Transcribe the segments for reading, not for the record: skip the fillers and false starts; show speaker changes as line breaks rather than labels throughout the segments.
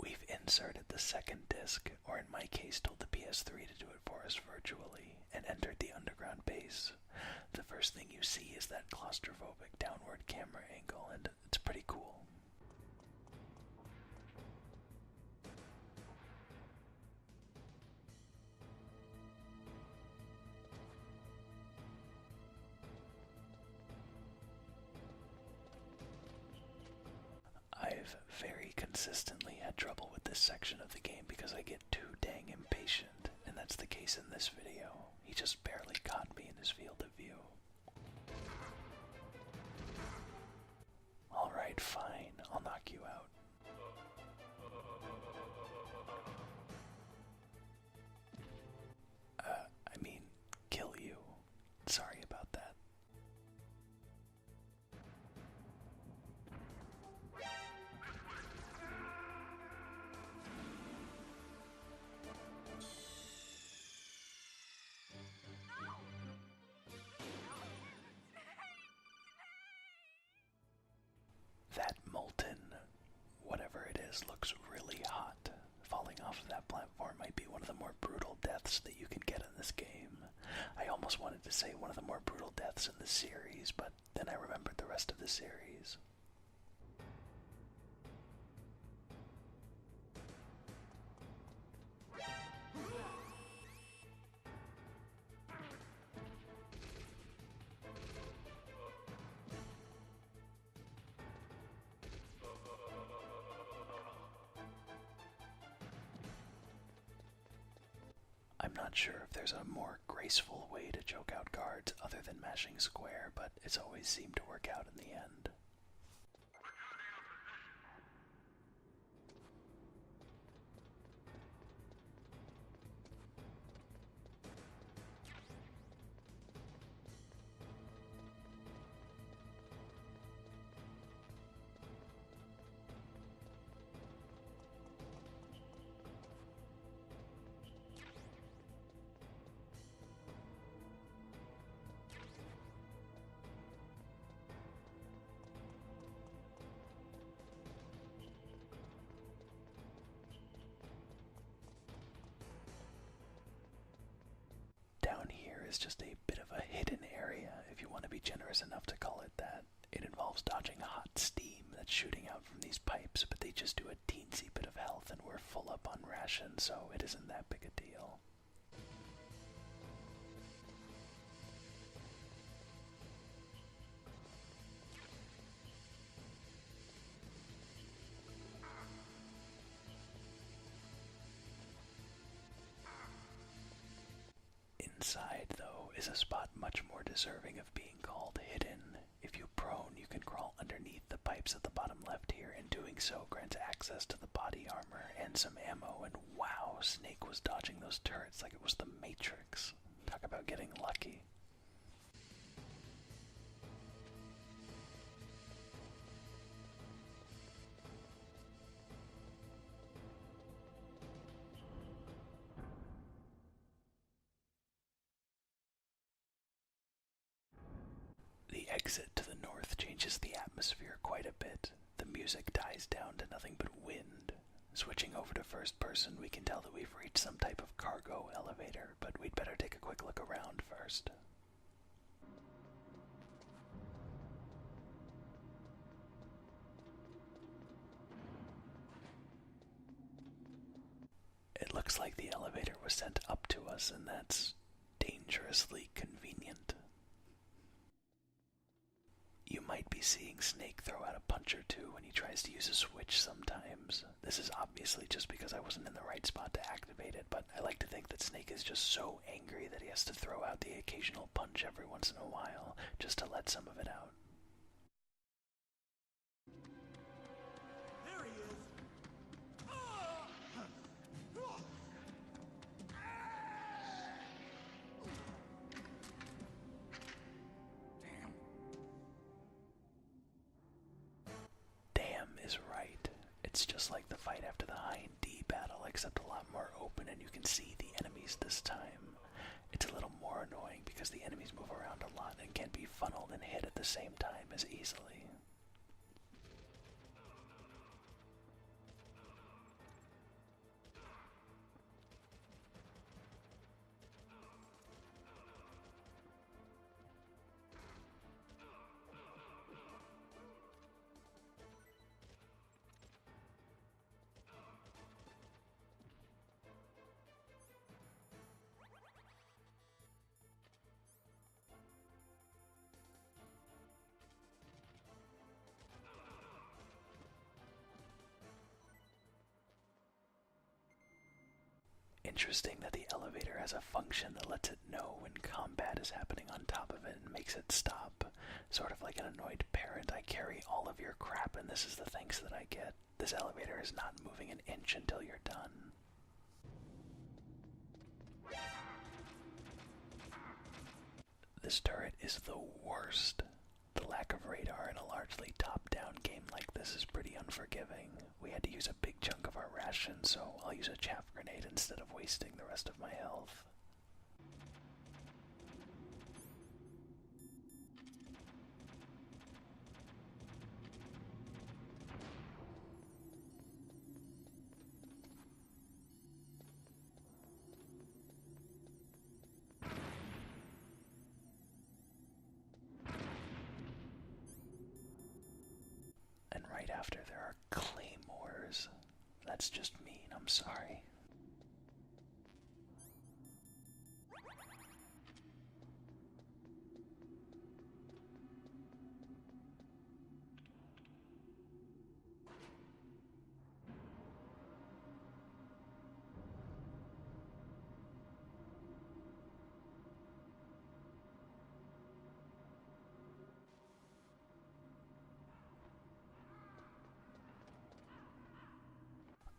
We've inserted the second disc, or in my case told the PS3 to do it for us virtually, and entered the underground base. The first thing you see is that claustrophobic downward camera angle, and it's pretty cool. I've very consistently had trouble with this section of the game because I get too dang impatient, and that's the case in this video. He just barely caught me in his field of view. Alright, fine, I'll knock you out. I mean, kill you. Sorry about that. That molten, whatever it is, looks really hot. Falling off of that platform might be one of the more brutal deaths that you can get in this game. I almost wanted to say one of the more brutal deaths in the series, but then I remembered the rest of the series. I'm not sure if there's a more graceful way to choke out guards other than mashing square, but it's always seemed to work out in the end. Down here is just a bit of a hidden area, if you want to be generous enough to call it that. It involves dodging hot steam that's shooting out from these pipes, but they just do a teensy bit of health and we're full up on rations, so it isn't that big a deal. Inside, though, is a spot much more deserving of being called hidden. If you prone, you can crawl underneath the pipes at the bottom left here, and doing so grants access to the body armor and some ammo, and wow, Snake was dodging those turrets like it was the Matrix. Talk about getting lucky. The exit to the north changes the atmosphere quite a bit. The music dies down to nothing but wind. Switching over to first person, we can tell that we've reached some type of cargo elevator, but we'd better take a quick look around first. It looks like the elevator was sent up to us, and that's dangerously convenient. You might be seeing Snake throw out a punch or two when he tries to use a switch sometimes. This is obviously just because I wasn't in the right spot to activate it, but I like to think that Snake is just so angry that he has to throw out the occasional punch every once in a while, just to let some of it out.
There he is!
Damn is right. It's just like the fight after the high and D battle, except a lot more open and you can see the enemies this time. It's a little more annoying because the enemies move around a lot and can't be funneled and hit at the same time as easily. Interesting that the elevator has a function that lets it know when combat is happening on top of it and makes it stop. Sort of like an annoyed parent. I carry all of your crap and this is the thanks that I get. This elevator is not moving an inch until you're done. This turret is the worst. The lack of radar in a largely top-down game like this is pretty unforgiving. We had to use a big chunk of our ration, so I'll use a chaff grenade instead of wasting the rest of my health. And right after there are claymores. That's just mean, I'm sorry.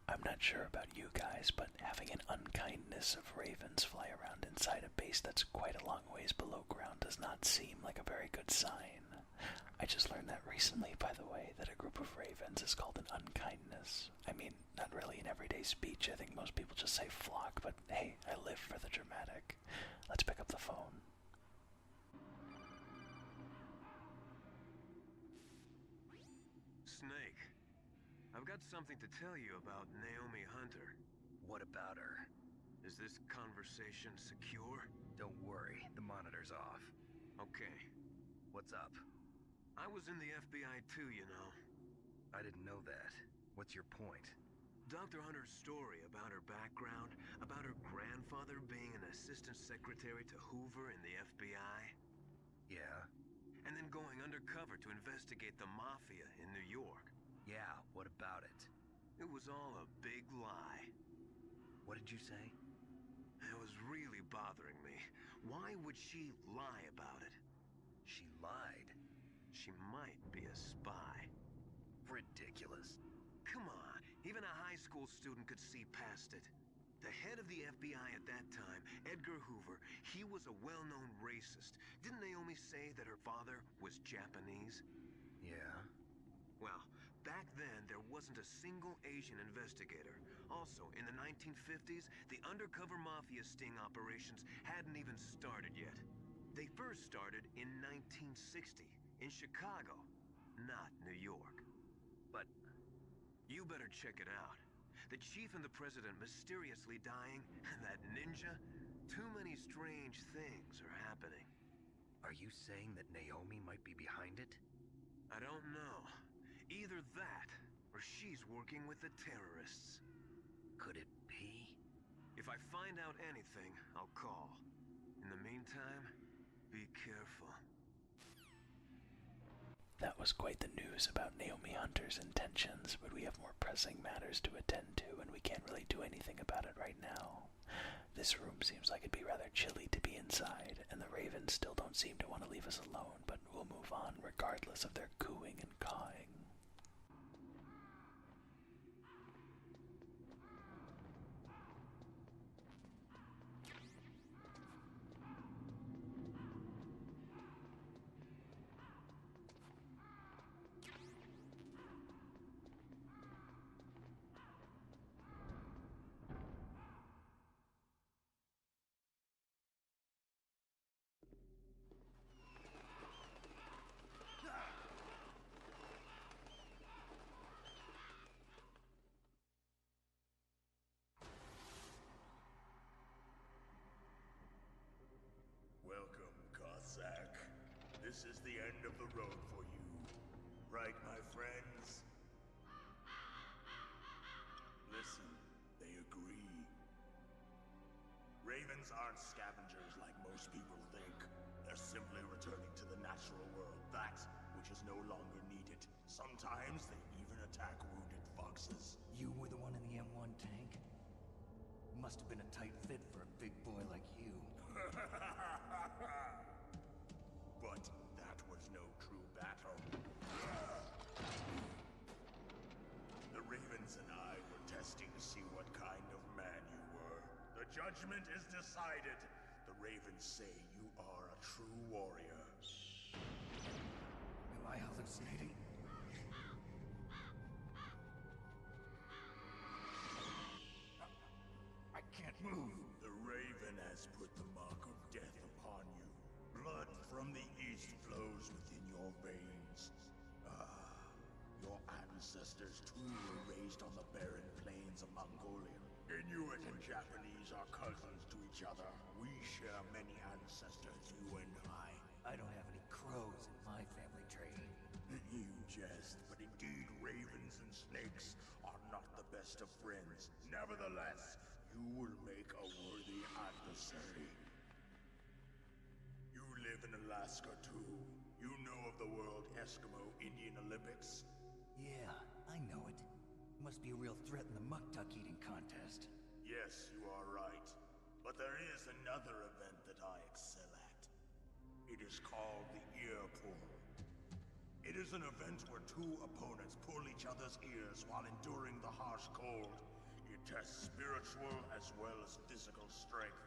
I'm not sure about you guys, but having an unkindness of ravens fly around inside a base that's quite a long ways below ground does not seem like a very good sign. I just learned that recently, by the way, that a group of ravens is called an unkindness. I mean, not really in everyday speech. I think most people just say flock, but hey, I live for the dramatic. Let's pick up the phone.
Snake, I've got something to tell you about Naomi Hunter.
What about her?
Is this conversation secure?
Don't worry, the monitor's off.
Okay.
What's up?
I was in the FBI too, you know.
I didn't know that. What's your point?
Dr. Hunter's story about her background, about her grandfather being an assistant secretary to Hoover in the FBI.
Yeah?
And then going undercover to investigate the mafia in New York.
Yeah, what about it?
It was all a big lie.
What did you say?
It was really bothering me. Why would she lie about it?
She lied.
She might be a spy.
Ridiculous.
Come on, even a high school student could see past it. The head of the FBI at that time, Edgar Hoover, he was a well-known racist. Didn't Naomi say that her father was Japanese?
Yeah?
Well, back then there wasn't a single Asian investigator. Also, in the 1950s, the undercover mafia sting operations hadn't even started yet. They first started in 1960, in Chicago, not New York.
But
you better check it out. The chief and the president mysteriously dying, that ninja, too many strange things are happening.
are you saying that Naomi might be behind it?
I don't know. Either that, or she's working with the terrorists.
Could it be?
If I find out anything, I'll call. In the meantime, be careful.
That was quite the news about Naomi Hunter's intentions, but we have more pressing matters to attend to, and we can't really do anything about it right now. This room seems like it'd be rather chilly to be inside, and the ravens still don't seem to want to leave us alone, but we'll move on regardless of their cooing and cawing.
Welcome, Cossack. This is the end of the road for you. Right, my friends? Listen, they agree. Ravens aren't scavengers like most people think. They're simply returning to the natural world, that which is no longer needed. Sometimes they even attack wounded foxes.
You were the one in the M1 tank? Must have been a tight
judgment is decided. The Ravens say you are a true warrior.
Am I hallucinating? I can't move.
The Raven has put the mark of death upon you. Blood from the east flows within your veins. Your ancestors too were raised on the barren plains of Mongolia. Inuit and Japanese are cousins to each other. We share many ancestors, you and I.
I don't have any crows in my family tree.
You jest, but indeed ravens and snakes are not the best of friends. Nevertheless, you will make a worthy adversary. You live in Alaska too. You know of the World Eskimo Indian Olympics?
Yeah, I know it. Must be a real threat in the muck duck eating contest.
Yes, you are right. But there is another event that I excel at. It is called the Ear Pull. It is an event where two opponents pull each other's ears while enduring the harsh cold. It tests spiritual as well as physical strength.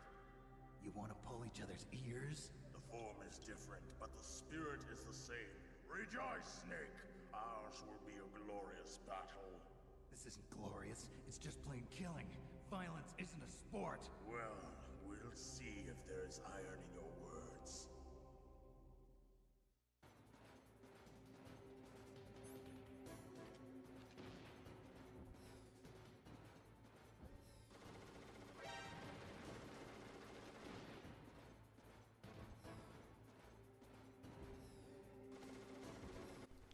You want to pull each other's ears?
The form is different, but the spirit is the same. Rejoice, Snake! Ours will be a glorious battle.
This isn't glorious. It's just plain killing. Violence isn't a sport.
Well, we'll see if there's iron in your words.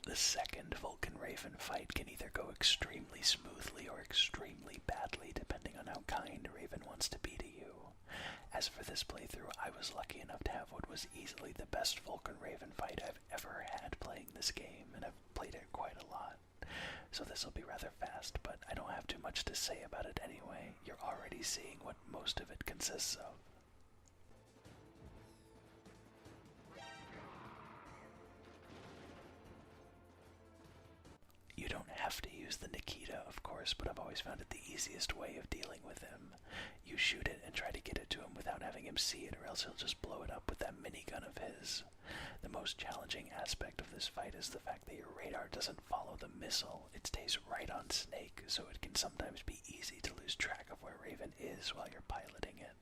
The second Vulcan Raven fight can either go extremely smoothly or extremely badly, depending on how kind Raven wants to be to you. As for this playthrough, I was lucky enough to have what was easily the best Vulcan Raven fight I've ever had playing this game, and I've played it quite a lot. So this will be rather fast, but I don't have too much to say about it anyway. You're already seeing what most of it consists of. You don't have to use the Nikita, of course, but I've always found it the easiest way of dealing with him. You shoot it and try to get it to him without having him see it, or else he'll just blow it up with that minigun of his. The most challenging aspect of this fight is the fact that your radar doesn't follow the missile. It stays right on Snake, so it can sometimes be easy to lose track of where Raven is while you're piloting it.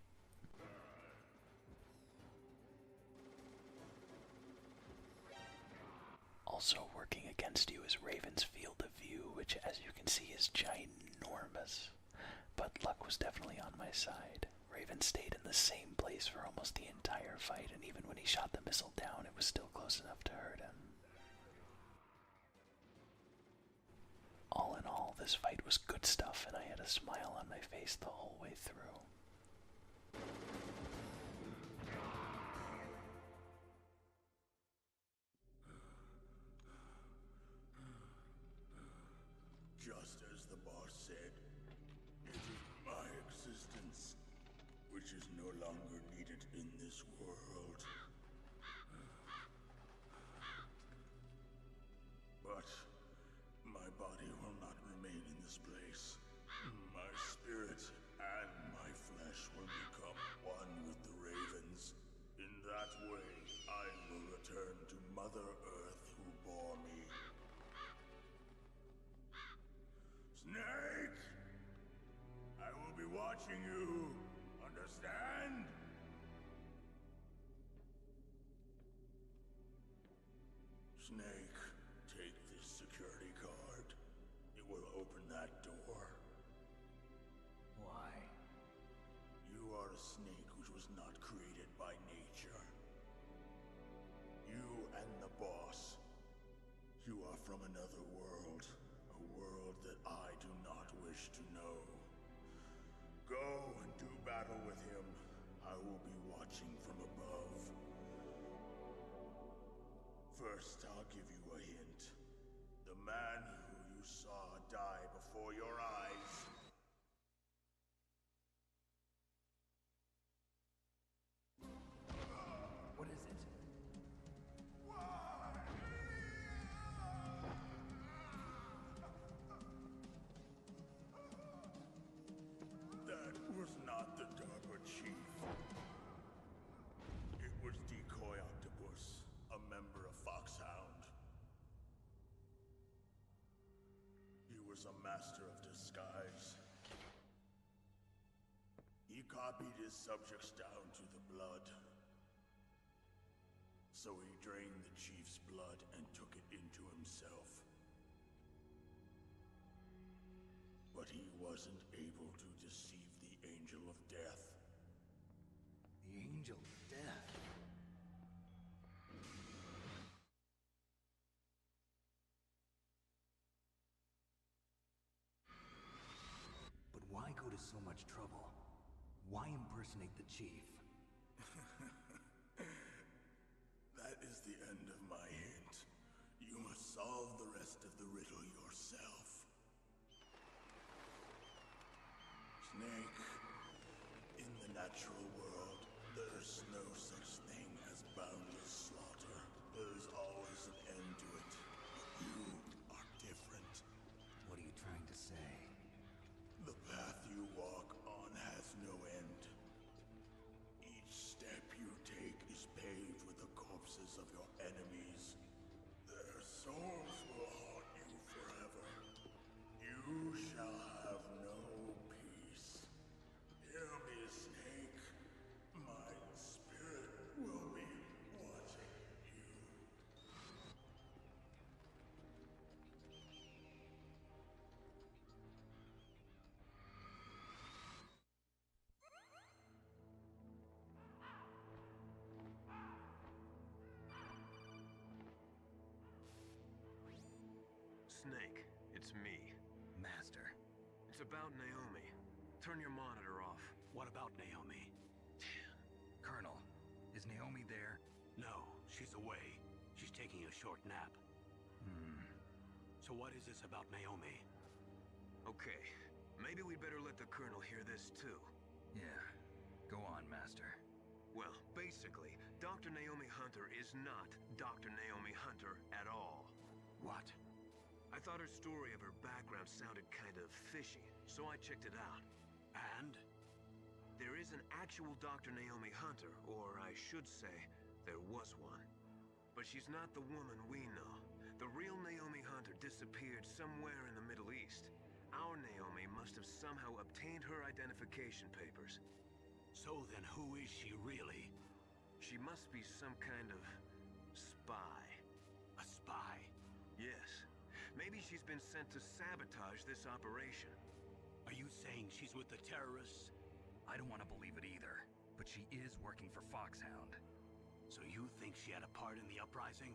Also working against you is Raven's field of view, which as you can see is ginormous. But luck was definitely on my side. Raven stayed in the same place for almost the entire fight, and even when he shot the missile down, it was still close enough to hurt him. All in all, this fight was good stuff, and I had a smile on my face the whole way through.
Just as the boss said, it is my existence which is no longer needed in this world. But my body will not remain in this place. My spirit and my flesh will become one with the ravens. In that way, I will return to Mother Earth who bore me. Snake! I will be watching you. Understand? Snake, take this security card. It will open that door.
Why?
You are a snake which was not created by nature. You and the boss. You are from another world. A world that I do not wish to know. Go and do battle with him. I will be watching from above. First, I'll give you a hint. The man who you saw die before your eyes.
What is it?
That was not the Dark was a master of disguise. He copied his subjects down to the blood. So he drained the chief's blood and took it into himself. But he wasn't able to deceive the Angel of Death.
The Angel of Death? But why go to so much trouble? Why impersonate the chief?
That is the end of my hint. You must solve the rest of the riddle yourself. Snake, in the natural world, there's no such thing as boundless slaughter. There's always an end to it. But you are different.
What are you trying to say?
The path you walk on has no end. Each step you take is paved with the corpses of your enemies. Their souls will haunt you forever. You shall have no peace. Hear me, Snake. My spirit will be watching you.
Snake, it's me.
Master.
It's about Naomi. Turn your monitor off.
What about Naomi?
Colonel, is Naomi there?
No, she's away. She's taking a short nap. So what is this about Naomi?
Okay, maybe we'd better let the Colonel hear this too.
Yeah. Go on, Master.
Well, basically, Dr. Naomi Hunter is not Dr. Naomi Hunter at all.
What?
I thought her story of her background sounded kind of fishy, so I checked it out.
And?
There is an actual Dr. Naomi Hunter, or I should say, there was one. But she's not the woman we know. The real Naomi Hunter disappeared somewhere in the Middle East. Our Naomi must have somehow obtained her identification papers.
So then who is she really?
She must be some kind of spy.
A spy?
Yes. Maybe she's been sent to sabotage this operation.
Are you saying she's with the terrorists?
I don't want to believe it either, but she is working for Foxhound.
So you think she had a part in the uprising?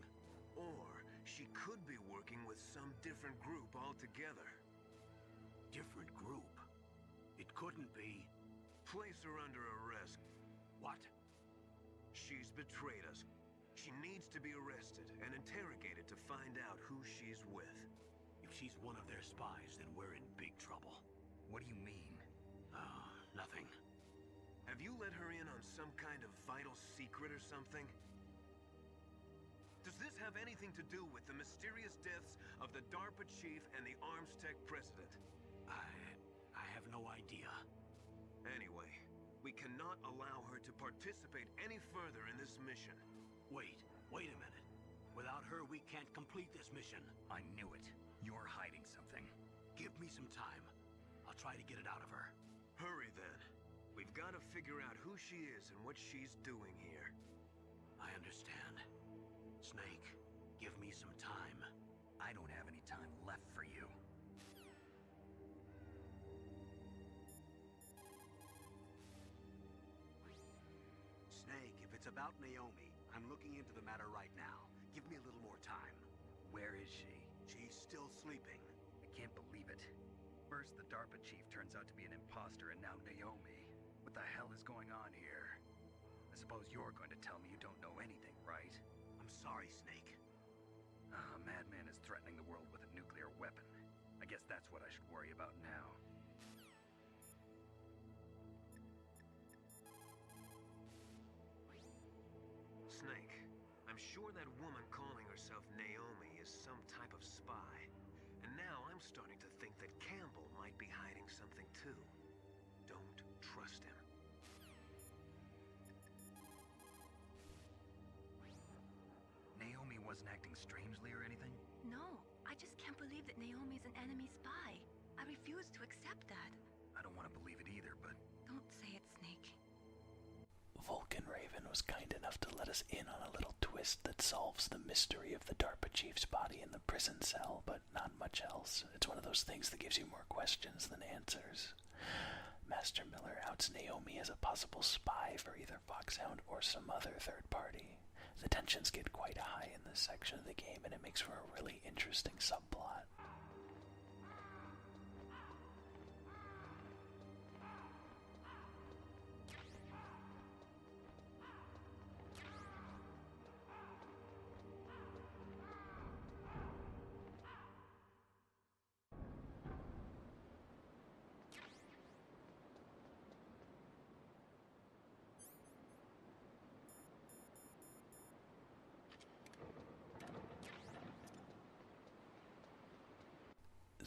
Or she could be working with some different group altogether.
Different group? It couldn't be.
Place her under arrest.
What?
She's betrayed us. She needs to be arrested and interrogated to find out who she's with.
If she's one of their spies, then we're in big trouble.
What do you mean?
Nothing.
Have you let her in on some kind of vital secret or something? Does this have anything to do with the mysterious deaths of the DARPA chief and the Arms Tech president?
I have no idea.
Anyway, we cannot allow her to participate any further in this mission.
Wait a minute. Without her, we can't complete this mission.
I knew it. You're hiding something.
Give me some time. I'll try to get it out of her.
Hurry then. We've got to figure out who she is and what she's doing here.
I understand. Snake, give me some time.
I don't have any time left for you.
Snake, if it's about Naomi, I'm looking into the matter right now. Give me a little more time.
Where is she?
She's still sleeping.
I can't believe it. First, the DARPA chief turns out to be an impostor, and now Naomi. What the hell is going on here? I suppose you're going to tell me you don't know anything, right?
I'm sorry, Snake.
A madman is threatening the world with a nuclear weapon. I guess that's what I should worry about now.
Snake, I'm sure that woman calling herself Naomi is some type of spy. And now I'm starting to think that Campbell might be hiding something too. Don't trust him.
Naomi wasn't acting strangely or anything?
No, I just can't believe that Naomi's an enemy spy. I refuse to accept that.
I don't want to believe it either, but...
Don't say it, Snake.
Vulcan Raven was kind enough to let us in on a little twist that solves the mystery of the DARPA chief's body in the prison cell, but not much else. It's one of those things that gives you more questions than answers. Master Miller outs Naomi as a possible spy for either Foxhound or some other third party. The tensions get quite high in this section of the game, and it makes for a really interesting subplot.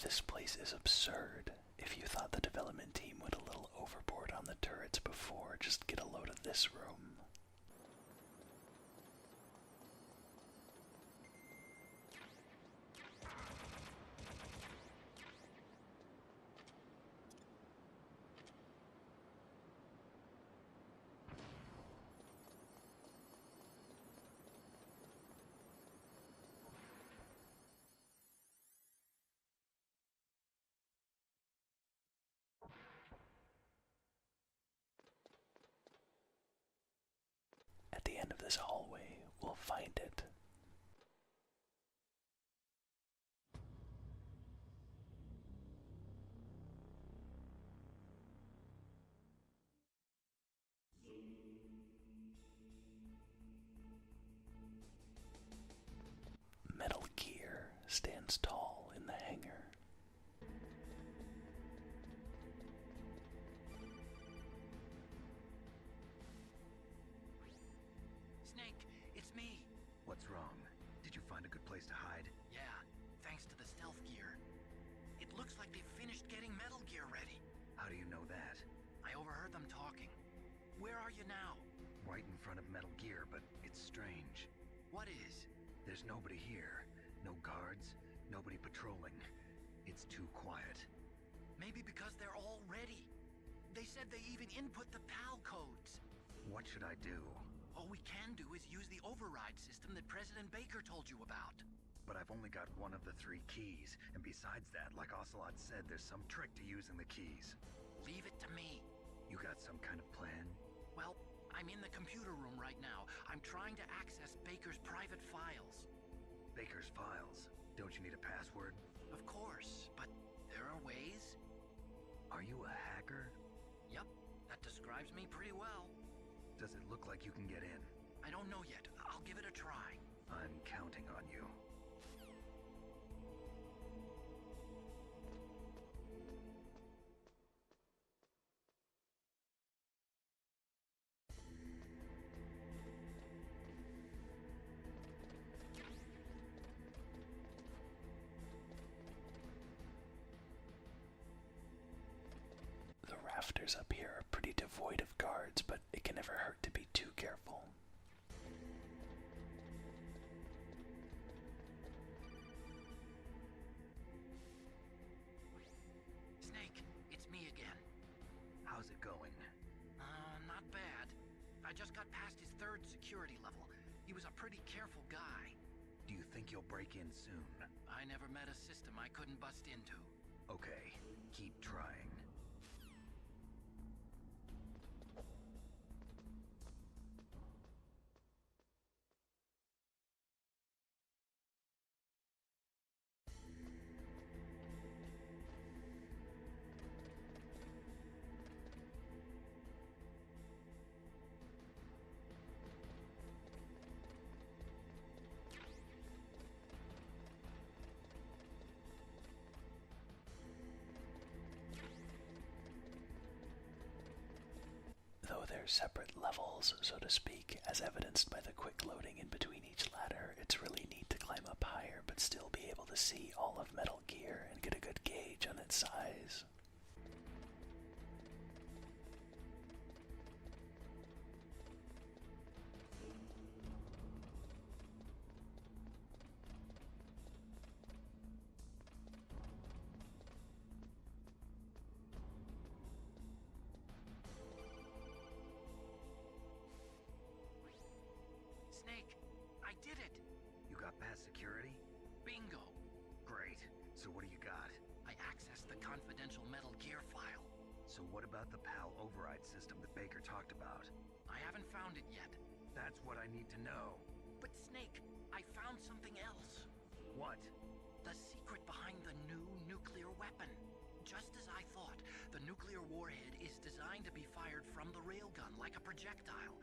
This place is absurd. If you thought the development team went a little overboard on the turrets before, just get a load of this room. At the end of this hallway, we'll find it. Metal Gear stands tall in the hangar.
Snake, it's me.
What's wrong? Did you find a good place to hide?
Yeah, thanks to the stealth gear. It looks like they've finished getting Metal Gear ready.
How do you know that?
I overheard them talking. Where are you now?
Right in front of Metal Gear, but it's strange.
What is?
There's nobody here. No guards, nobody patrolling. It's too quiet.
Maybe because they're all ready. They said they even input the PAL codes.
What should I do?
All we can do is use the override system that President Baker told you about.
But I've only got one of the 3 keys, and besides that, like Ocelot said, there's some trick to using the keys.
Leave it to me.
You got some kind of plan?
Well, I'm in the computer room right now. I'm trying to access Baker's private files.
Baker's files? Don't you need a password?
Of course, but there are ways.
Are you a hacker?
Yep, that describes me pretty well.
Does it look like you can get in?
I don't know yet. I'll give it a try.
I'm counting on you.
The rafters up here are pretty devoid of guards, but it can never hurt to be too careful.
Snake, it's me again.
How's it going?
Not bad. I just got past his 3rd security level. He was a pretty careful guy.
Do you think you'll break in soon?
I never met a system I couldn't bust into.
Okay, keep trying.
Though they're separate levels, so to speak, as evidenced by the quick loading in between each ladder, it's really neat to climb up higher but still be able to see all of Metal Gear and get a good gauge on its size.
has security?
Bingo!
Great. So what do you got?
I accessed the confidential Metal Gear file.
So what about the PAL override system that Baker talked about?
I haven't found it yet.
That's what I need to know.
But Snake, I found something else.
What?
The secret behind the new nuclear weapon. Just as I thought, the nuclear warhead is designed to be fired from the railgun like a projectile.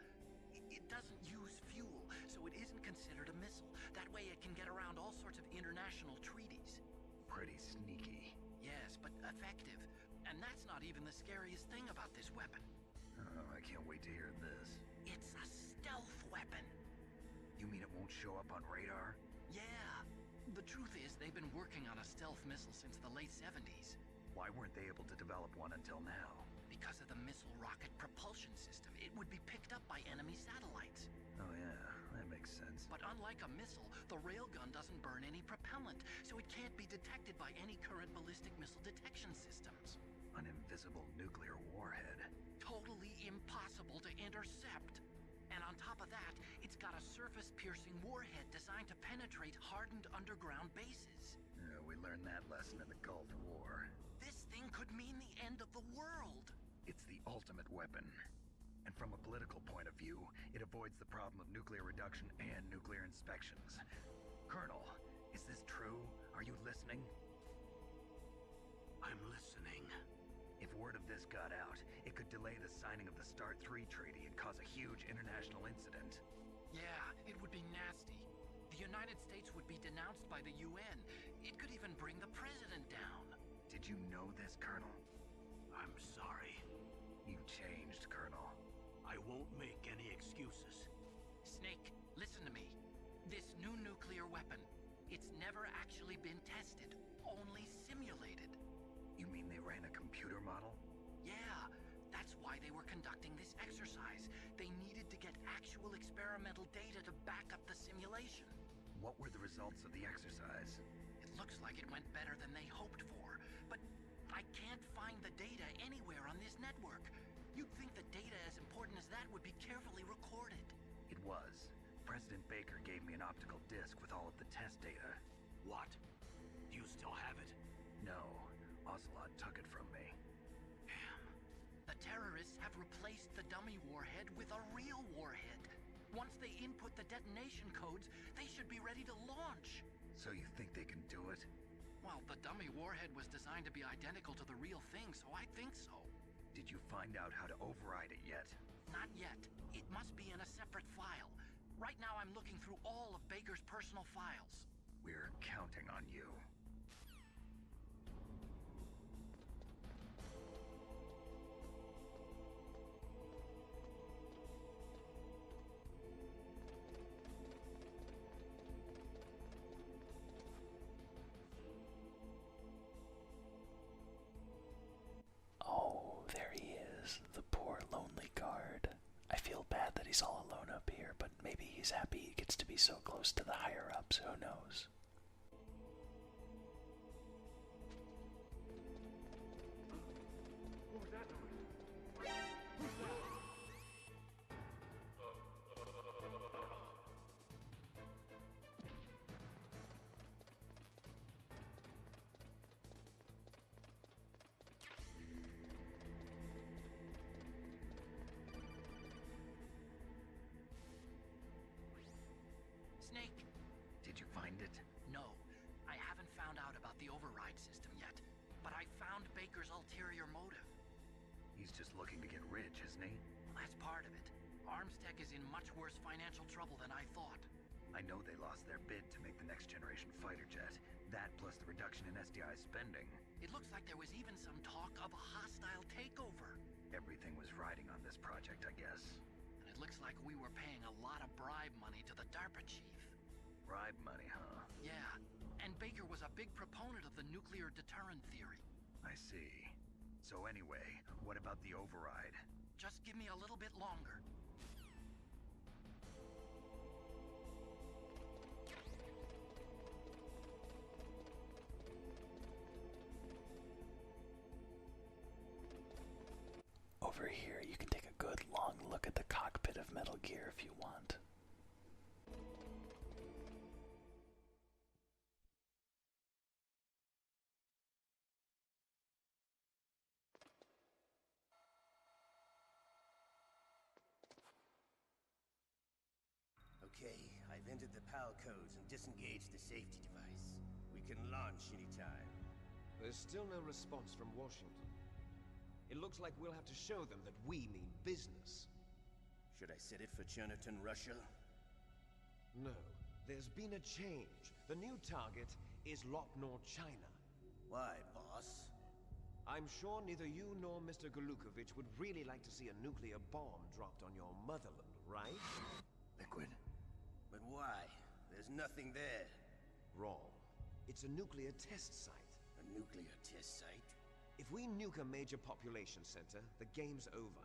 It doesn't use fuel, so it isn't considered a missile. That way it can get around all sorts of international treaties.
Pretty sneaky.
Yes, but effective. And that's not even the scariest thing about this weapon.
Oh, I can't wait to hear this.
It's a stealth weapon.
You mean it won't show up on radar?
Yeah. The truth is, they've been working on a stealth missile since the late 70s.
Why weren't they able to develop one until now?
Because of the missile rocket propulsion system, it would be picked up by enemy satellites.
Oh yeah, that makes sense.
But unlike a missile, the railgun doesn't burn any propellant, so it can't be detected by any current ballistic missile detection systems.
An invisible nuclear warhead.
Totally impossible to intercept. And on top of that, it's got a surface-piercing warhead designed to penetrate hardened underground bases.
Yeah, we learned that lesson in the Gulf War.
This thing could mean the end of the world.
It's the ultimate weapon. And from a political point of view, it avoids the problem of nuclear reduction and nuclear inspections. Colonel, is this true? Are you listening?
I'm listening.
If word of this got out, it could delay the signing of the START 3 treaty and cause a huge international incident.
Yeah, it would be nasty. The United States would be denounced by the UN. It could even bring the president down.
Did you know this, Colonel?
I'm sorry.
You changed, Colonel.
I won't make any excuses.
Snake, listen to me. This new nuclear weapon, it's never actually been tested, only simulated.
You mean they ran a computer model?
Yeah, that's why they were conducting this exercise. They needed to get actual experimental data to back up the simulation.
What were the results of the exercise?
It looks like it went better than they hoped for, but I can't find the data anywhere on this network. You'd think the data as important as that would be carefully recorded.
It was. President Baker gave me an optical disc with all of the test data.
What? Do you still have it?
No, Ocelot took it from me.
Damn. The terrorists have replaced the dummy warhead with a real warhead. Once they input the detonation codes, they should be ready to launch.
So you think they can do it?
Well, the dummy warhead was designed to be identical to the real thing, so I think so.
Did you find out how to override it yet?
Not yet. It must be in a separate file. Right now I'm looking through all of Baker's personal files.
We're counting on you.
Oh, there he is, the poor lonely guard. I feel bad that he's all alone up here, but maybe he's happy he gets to be so close to the higher-ups, who knows?
Snake?
Did you find it?
No. I haven't found out about the override system yet, but I found Baker's ulterior motive.
He's just looking to get rich, isn't he?
Well, that's part of it. Armstech is in much worse financial trouble than I thought.
I know they lost their bid to make the next generation fighter jet. That plus the reduction in SDI spending.
It looks like there was even some talk of a hostile takeover.
Everything was riding on this project, I guess.
And it looks like we were paying a lot of bribe money to the DARPA chief.
Bribe money, huh?
Yeah, and Baker was a big proponent of the nuclear deterrent theory.
I see. So anyway, what about the override?
Just give me a little bit longer.
Over here, you can take a good long look at the cockpit of Metal Gear if you want.
I've entered the PAL codes and disengaged the safety device. We can launch anytime.
There's still no response from Washington. It looks like we'll have to show them that we mean business.
Should I set it for Cherniton, Russia?
No. There's been a change. The new target is Locknor, China.
Why, boss?
I'm sure neither you nor Mr. Golukovich would really like to see a nuclear bomb dropped on your motherland, right?
Liquid. But why? There's nothing there.
Wrong. It's a nuclear test site.
A nuclear test site?
If we nuke a major population center, the game's over.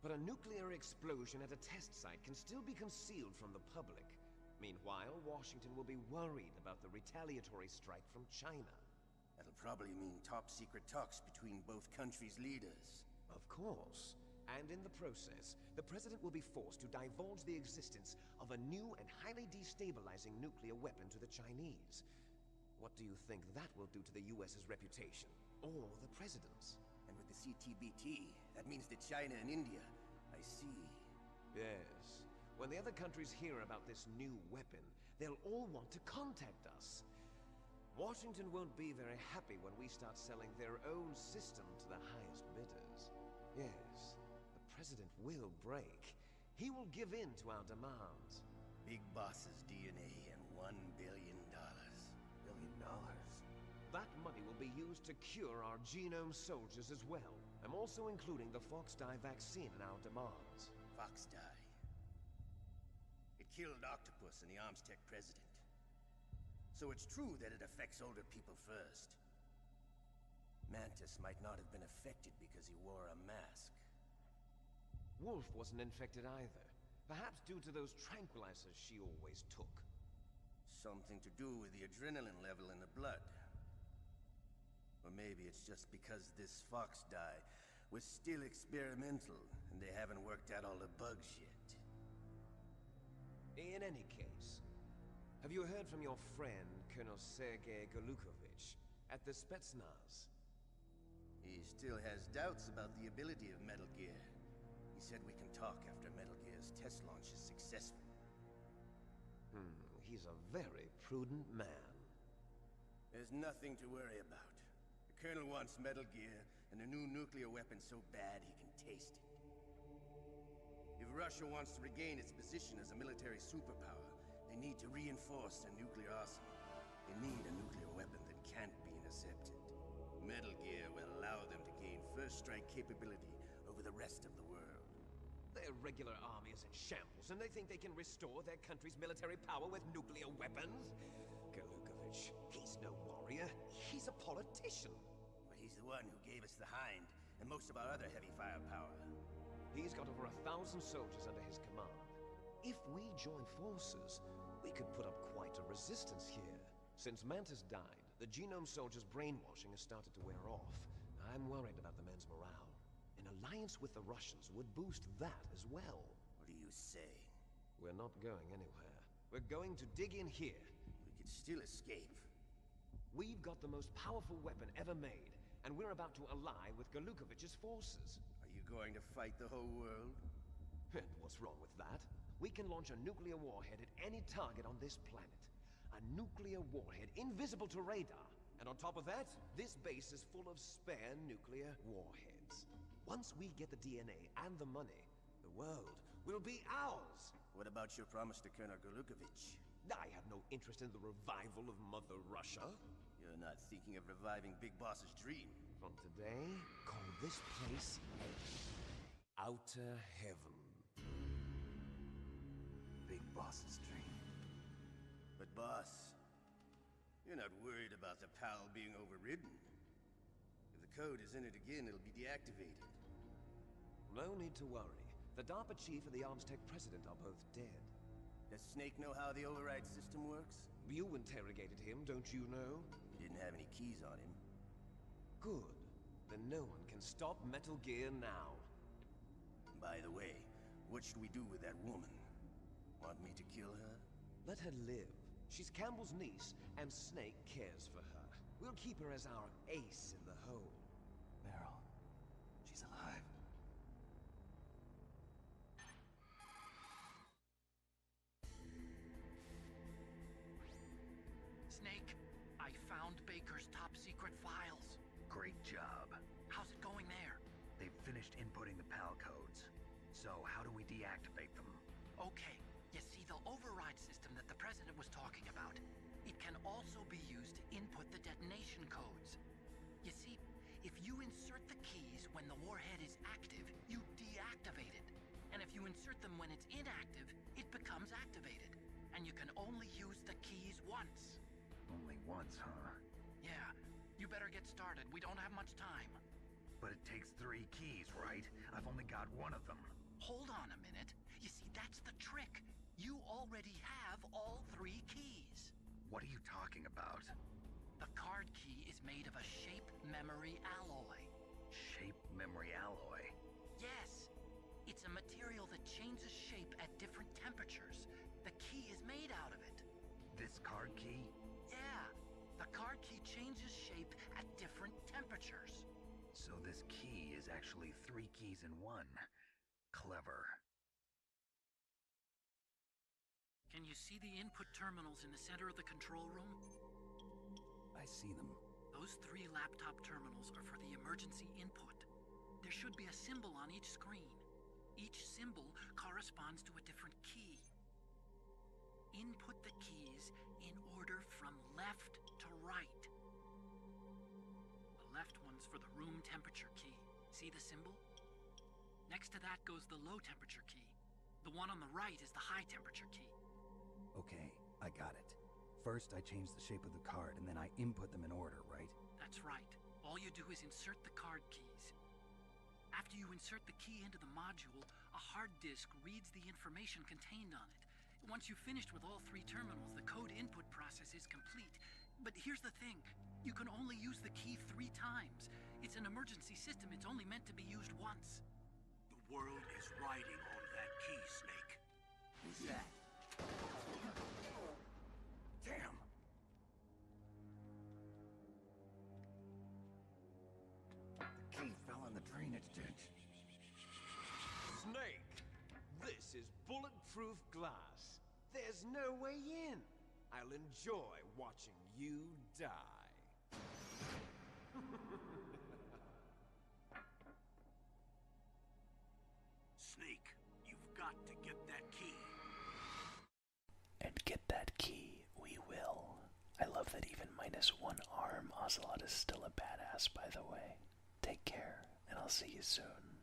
But a nuclear explosion at a test site can still be concealed from the public. Meanwhile, Washington will be worried about the retaliatory strike from China.
That'll probably mean top-secret talks between both countries' leaders.
Of course. And in the process, the President will be forced to divulge the existence of a new and highly destabilizing nuclear weapon to the Chinese. What do you think that will do to the US's reputation? Or the President's?
And with the CTBT, that means that China and India. I see.
Yes. When the other countries hear about this new weapon, they'll all want to contact us. Washington won't be very happy when we start selling their own system to the highest bidders. Yes, the President will break. He will give in to our demands.
Big Boss's DNA and $1 billion. $1 billion?
That money will be used to cure our genome soldiers as well. I'm also including the Fox-Die vaccine in our demands.
Fox-Die. It killed Octopus and the Armstech president. So it's true that it affects older people first. Mantis might not have been affected because he wore a mask.
Wolf wasn't infected either. Perhaps due to those tranquilizers she always took.
Something to do with the adrenaline level in the blood. Or maybe it's just because this Fox-Die was still experimental and they haven't worked out all the bugs yet.
In any case, have you heard from your friend, Colonel Sergei Golukovich, at the Spetsnaz?
He still has doubts about the ability of Metal Gear. He said we can talk after Metal Gear's test launch is successful.
He's a very prudent man.
There's nothing to worry about. The Colonel wants Metal Gear and a new nuclear weapon so bad he can taste it. If Russia wants to regain its position as a military superpower, they need to reinforce their nuclear arsenal. They need a nuclear weapon that can't be intercepted. Metal Gear will allow them to gain first strike capability over the rest of the world.
Their regular army is in shambles, and they think they can restore their country's military power with nuclear weapons? Golukovich, he's no warrior. He's a politician.
But he's the one who gave us the Hind and most of our other heavy firepower.
He's got over 1,000 soldiers under his command. If we join forces, we could put up quite a resistance here. Since Mantis died, the genome soldiers' brainwashing has started to wear off. I'm worried about the men's morale. An alliance with the Russians would boost that as well.
What are you saying?
We're not going anywhere. We're going to dig in here.
We could still escape.
We've got the most powerful weapon ever made, and we're about to ally with Golukovich's forces.
Are you going to fight the whole world?
And what's wrong with that? We can launch a nuclear warhead at any target on this planet. A nuclear warhead invisible to radar. And on top of that, this base is full of spare nuclear warheads. Once we get the DNA and the money, the world will be ours!
What about your promise to Colonel Golukovich?
I have no interest in the revival of Mother Russia.
You're not thinking of reviving Big Boss's dream.
From today, call this place Outer Heaven.
Big Boss's dream. But boss, you're not worried about the PAL being overridden. If the code is in it again, it'll be deactivated.
No need to worry. The DARPA chief and the Armstech president are both dead.
Does Snake know how the override system works?
You interrogated him, don't you know?
He didn't have any keys on him.
Good. Then no one can stop Metal Gear now.
By the way, what should we do with that woman? Want me to kill her?
Let her live. She's Campbell's niece, and Snake cares for her. We'll keep her as our ace in the hole.
Meryl, she's alive.
finished inputting the PAL codes. So how do we deactivate them?
Okay, you see the override system that the President was talking about. It can also be used to input the detonation codes. You see, if you insert the keys when the warhead is active, you deactivate it. And if you insert them when it's inactive, it becomes activated. And you can only use the keys once.
Only once, huh?
Yeah, you better get started. We don't have much time.
But it takes 3 keys, right? I've only got one of them.
Hold on a minute. You see, that's the trick. You already have all 3 keys.
What are you talking about?
The card key is made of a shape memory alloy.
Shape memory alloy?
Yes. It's a material that changes shape at different temperatures. The key is made out of it.
This card key?
Yeah. The card key changes shape at different temperatures.
So this key is actually 3 keys in one. Clever.
Can you see the input terminals in the center of the control room?
I see them.
Those 3 laptop terminals are for the emergency input. There should be a symbol on each screen. Each symbol corresponds to a different key. Input the keys in order from left to right. The left one's for the room temperature key. See the symbol? Next to that goes the low temperature key. The one on the right is the high temperature key.
Okay, I got it. First, I change the shape of the card, and then I input them in order, right?
That's right. All you do is insert the card keys. After you insert the key into the module, a hard disk reads the information contained on it. Once you've finished with all 3 terminals, the code input process is complete. But here's the thing. You can only use the key 3 times. It's an emergency system. It's only meant to be used once.
The world is riding on that key, Snake.
Who's that?
Damn! The key fell in the drainage ditch.
Snake! This is bulletproof glass. There's no way in. I'll enjoy watching you die.
Snake, you've got to get that key.
And get that key, we will. I love that even -1 arm, Ocelot is still a badass, by the way. Take care, and I'll see you soon.